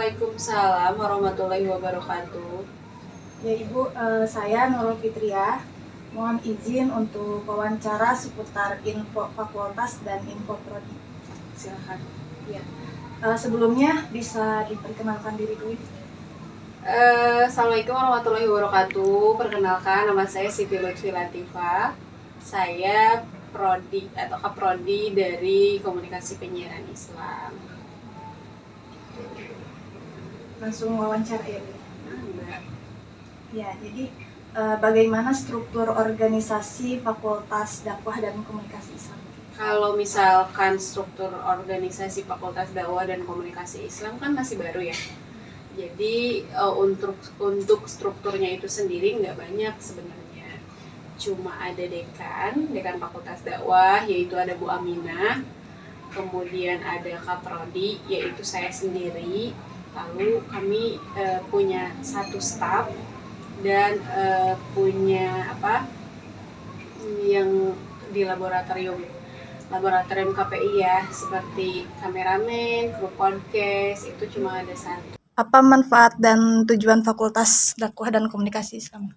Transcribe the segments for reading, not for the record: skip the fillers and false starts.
Waalaikumsalam warahmatullahi wabarakatuh. Ya Ibu, saya Nurul Fitriah. Mohon izin untuk wawancara seputar info fakultas dan info prodi. Silakan. Ya. Sebelumnya bisa diperkenalkan diri dulu. Assalamualaikum warahmatullahi wabarakatuh. Perkenalkan, nama saya Siti Lutfi Latifah. Saya prodi atau kaprodi dari Komunikasi Penyiaran Islam. Langsung wawancara ya Bu. Mbak. Ya, jadi bagaimana struktur organisasi Fakultas Dakwah dan Komunikasi Islam? Kalau misalkan struktur organisasi Fakultas Dakwah dan Komunikasi Islam kan masih baru ya. Jadi untuk strukturnya itu sendiri nggak banyak sebenarnya. Cuma ada dekan Fakultas Dakwah, yaitu ada Bu Aminah. Kemudian ada kaprodi, yaitu saya sendiri. Lalu kami punya satu staf dan punya yang di laboratorium KPI ya, seperti kameramen, kru podcast, itu cuma ada satu. Apa manfaat dan tujuan Fakultas Dakwah dan Komunikasi Islam?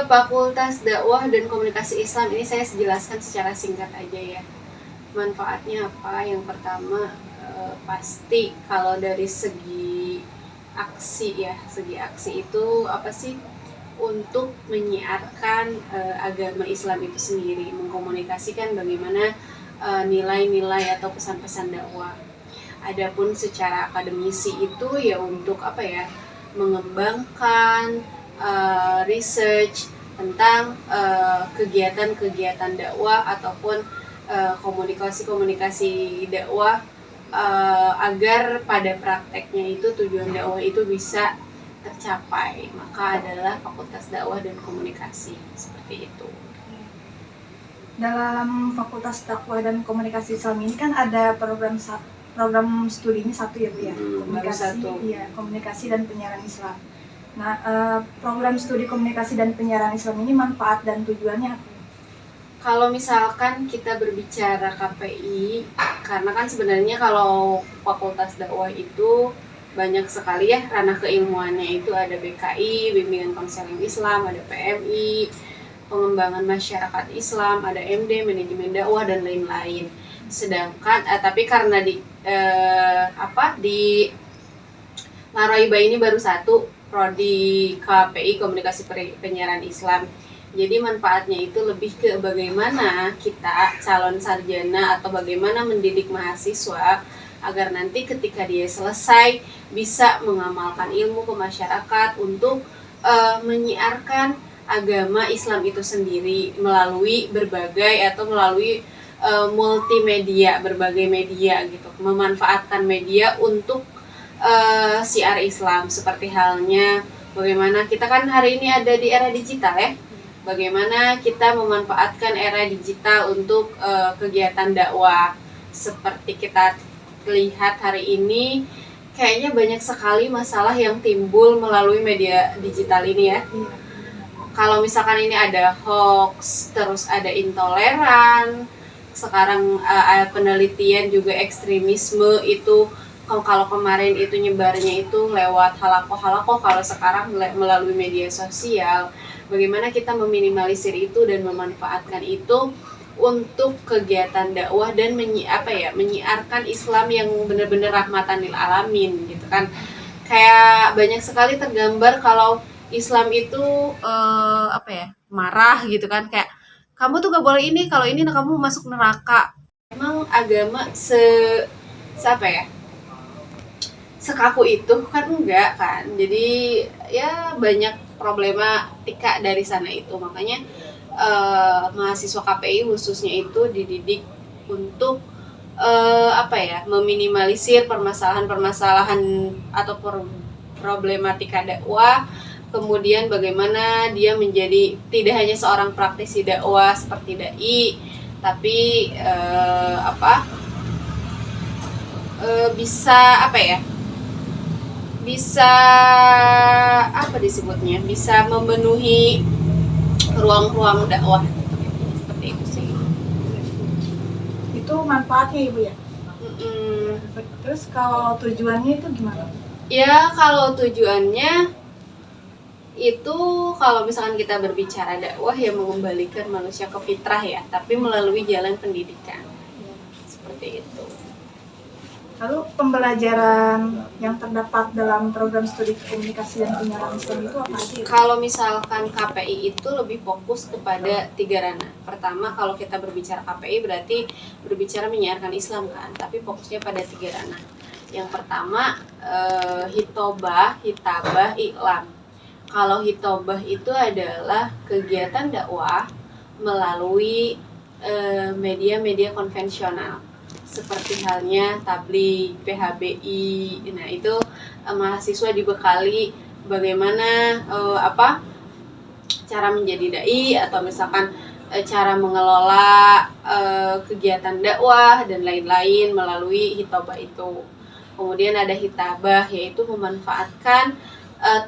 Fakultas Dakwah dan Komunikasi Islam ini saya jelaskan secara singkat aja ya. Manfaatnya apa? Yang pertama pasti kalau dari segi aksi itu apa sih? Untuk menyiarkan agama Islam itu sendiri, mengkomunikasikan bagaimana nilai-nilai atau pesan-pesan dakwah. Adapun secara akademisi itu ya untuk mengembangkan research tentang kegiatan-kegiatan dakwah ataupun komunikasi dakwah agar pada prakteknya itu tujuan dakwah itu bisa tercapai, maka adalah Fakultas Dakwah dan Komunikasi seperti itu. Dalam Fakultas Dakwah dan Komunikasi Islam ini kan ada program studinya satu ya Bu ya, komunikasi dan penyiaran Islam. Nah, program studi komunikasi dan penyiaran Islam ini manfaat dan tujuannya apa? Kalau misalkan kita berbicara KPI, karena kan sebenarnya kalau Fakultas Dakwah itu banyak sekali ya ranah keilmuannya, itu ada BKI, bimbingan konseling Islam, ada PMI, pengembangan masyarakat Islam, ada MD, manajemen dakwah dan lain-lain. Sedangkan tapi karena di Naraiba ini baru satu prodi KPI, komunikasi penyiaran Islam. Jadi manfaatnya itu lebih ke bagaimana kita calon sarjana atau bagaimana mendidik mahasiswa agar nanti ketika dia selesai bisa mengamalkan ilmu ke masyarakat untuk menyiarkan agama Islam itu sendiri melalui melalui multimedia, berbagai media gitu, memanfaatkan media untuk siar Islam. Seperti halnya bagaimana kita kan hari ini ada di era digital ya, bagaimana kita memanfaatkan era digital untuk kegiatan dakwah. Seperti kita lihat hari ini kayaknya banyak sekali masalah yang timbul melalui media digital ini ya. Kalau misalkan ini ada hoax, terus ada intoleran, sekarang penelitian juga ekstremisme itu. Kalau kemarin itu nyebarnya itu lewat halakoh, kalau sekarang melalui media sosial. Bagaimana kita meminimalisir itu dan memanfaatkan itu untuk kegiatan dakwah dan menyiarkan Islam yang benar-benar rahmatan lil alamin gitu kan. Kayak banyak sekali tergambar kalau Islam itu marah gitu kan, kayak kamu tuh gak boleh ini, kalau ini kamu masuk neraka. Emang agama sekaku itu kan enggak kan. Jadi ya banyak problematika dari sana itu. Makanya mahasiswa KPI khususnya itu dididik untuk meminimalisir permasalahan-permasalahan atau problematika dakwah. Kemudian bagaimana dia menjadi tidak hanya seorang praktisi dakwah seperti dai, tapi bisa memenuhi ruang-ruang dakwah seperti itu sih. Itu manfaatnya Ibu ya? Terus kalau tujuannya itu gimana? Ya kalau tujuannya itu kalau misalkan kita berbicara dakwah ya mengembalikan manusia ke fitrah ya, tapi melalui jalan pendidikan. Seperti itu. Lalu pembelajaran yang terdapat dalam program studi komunikasi dan penyiaran Islam itu apa aja? Kalau misalkan KPI itu lebih fokus kepada 3 ranah. Pertama, kalau kita berbicara KPI berarti berbicara menyiarkan Islam kan, tapi fokusnya pada 3 ranah. Yang pertama hitobah, hitabah, iklam. Kalau hitobah itu adalah kegiatan dakwah melalui media-media konvensional seperti halnya tabligh, PHBI. Nah, itu mahasiswa dibekali bagaimana cara menjadi dai atau misalkan cara mengelola kegiatan dakwah dan lain-lain melalui hitobah itu. Kemudian ada hitabah, yaitu memanfaatkan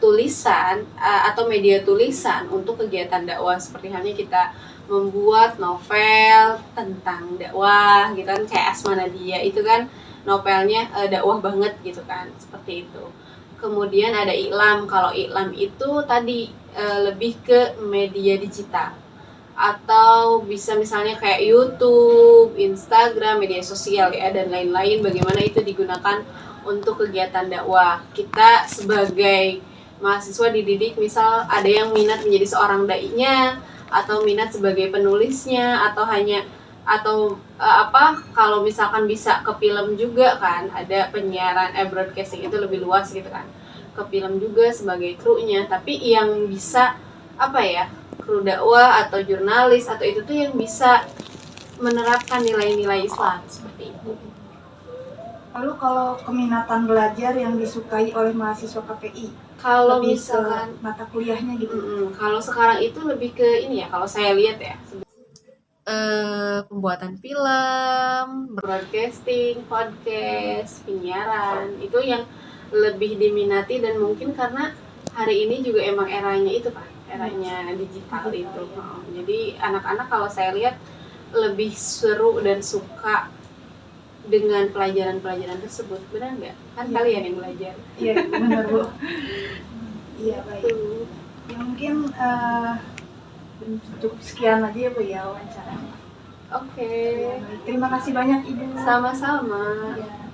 tulisan atau media tulisan untuk kegiatan dakwah, seperti halnya kita membuat novel tentang dakwah gitu kan, kayak Asma Nadia itu kan novelnya dakwah banget gitu kan, seperti itu. Kemudian ada iklam. Kalau iklam itu tadi lebih ke media digital atau bisa misalnya kayak YouTube, Instagram, media sosial ya dan lain-lain, bagaimana itu digunakan untuk kegiatan dakwah. Kita sebagai mahasiswa dididik, misal ada yang minat menjadi seorang dai-nya atau minat sebagai penulisnya atau hanya kalau misalkan bisa ke film juga kan, ada penyiaran broadcasting itu lebih luas gitu kan, ke film juga sebagai krunya, tapi yang bisa kru dakwah atau jurnalis atau itu tuh yang bisa menerapkan nilai-nilai Islam seperti itu. Lalu kalau keminatan belajar yang disukai oleh mahasiswa KPI, kalau lebih misalkan ke mata kuliahnya gitu. Kalau sekarang itu lebih ke ini ya, kalau saya lihat ya, pembuatan film, broadcasting, podcast, penyiaran, itu yang lebih diminati, dan mungkin karena hari ini juga emang eranya itu kan, eranya digital itu. Jadi anak-anak kalau saya lihat lebih seru dan suka dengan pelajaran-pelajaran tersebut, benar nggak? Kan kalian yang belajar. Iya, benar Bu. Iya, baik. Ya mungkin cukup sekian aja ya Bu ya wawancara. Oke. Ya, terima kasih banyak Ibu. Sama-sama. Ya.